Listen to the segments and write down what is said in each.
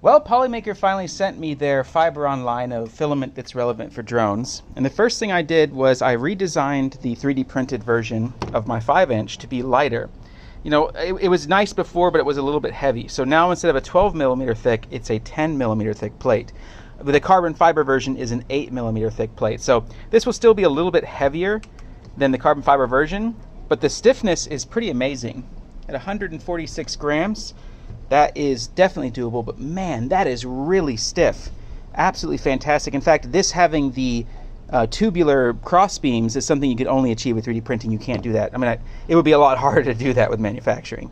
Well, Polymaker finally sent me their Fiberon line of filament that's relevant for drones. And the first thing I did was I redesigned the 3D printed version of my 5-inch to be lighter. You know, it was nice before, but it was a little bit heavy. So now instead of a 12 millimeter thick, it's a 10 millimeter thick plate. The carbon fiber version is an 8 millimeter thick plate. So this will still be a little bit heavier than the carbon fiber version, but the stiffness is pretty amazing. At 146 grams, that is definitely doable, but man, that is really stiff. Absolutely fantastic. In fact, this having the tubular cross beams is something you could only achieve with 3D printing. You can't do that. I mean, it would be a lot harder to do that with manufacturing.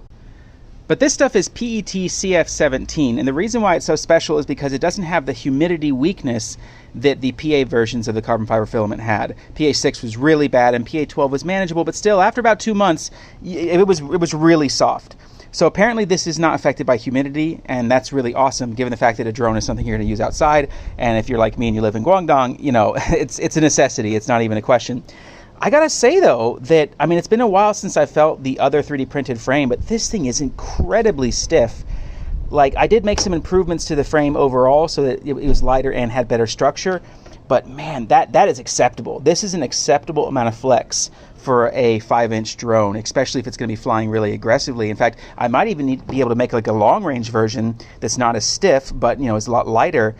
But this stuff is PET CF17, and the reason why it's so special is because it doesn't have the humidity weakness that the PA versions of the carbon fiber filament had. PA6 was really bad, and PA12 was manageable, but still, after about 2 months, it was really soft. So apparently this is not affected by humidity, and that's really awesome given the fact that a drone is something you're going to use outside. And if you're like me and you live in Guangdong, you know, it's a necessity. It's not even a question. I gotta say though that, I mean, it's been a while since I felt the other 3D printed frame, but this thing is incredibly stiff. Like, I did make some improvements to the frame overall so that it was lighter and had better structure, but man, that is acceptable. This is an acceptable amount of flex for a 5-inch drone, especially if it's going to be flying really aggressively. In fact, I might even need to be able to make like a long-range version that's not as stiff, but you know, is a lot lighter,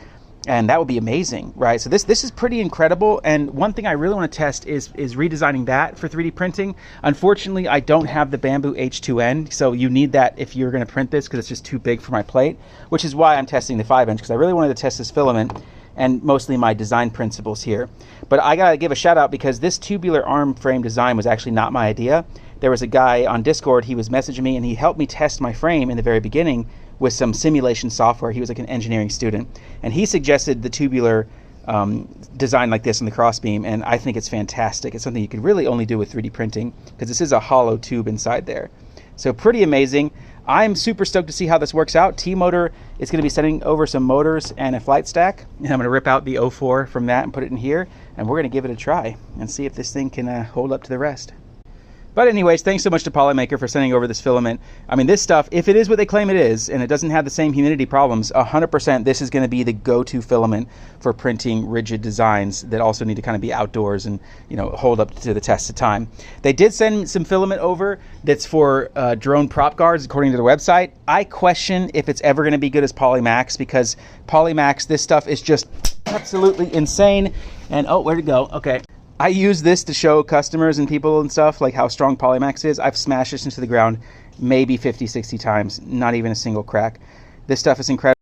and that would be amazing, right? So this is pretty incredible, and one thing I really want to test is redesigning that for 3D printing. Unfortunately, I don't have the Bamboo H2N, so you need that if you're going to print this because it's just too big for my plate, which is why I'm testing the 5-inch, because I really wanted to test this filament and mostly my design principles here. But I gotta give a shout out because this tubular arm frame design was actually not my idea. There was a guy on Discord, he was messaging me and he helped me test my frame in the very beginning with some simulation software. He was like an engineering student, and he suggested the tubular design like this on the crossbeam, and I think it's fantastic. It's something you could really only do with 3D printing because this is a hollow tube inside there. So pretty amazing. I'm super stoked to see how this works out. T-Motor is going to be sending over some motors and a flight stack, and I'm going to rip out the 04 from that and put it in here, and we're going to give it a try and see if this thing can hold up to the rest. But anyways, thanks so much to Polymaker for sending over this filament. I mean, this stuff, if it is what they claim it is, and it doesn't have the same humidity problems, 100% this is going to be the go-to filament for printing rigid designs that also need to kind of be outdoors and, you know, hold up to the test of time. They did send some filament over that's for drone prop guards, according to the website. I question if it's ever going to be good as Polymax, because Polymax, this stuff is just absolutely insane. And, oh, where'd it go? Okay. I use this to show customers and people and stuff like how strong Polymax is. I've smashed this into the ground maybe 50, 60 times, not even a single crack. This stuff is incredible.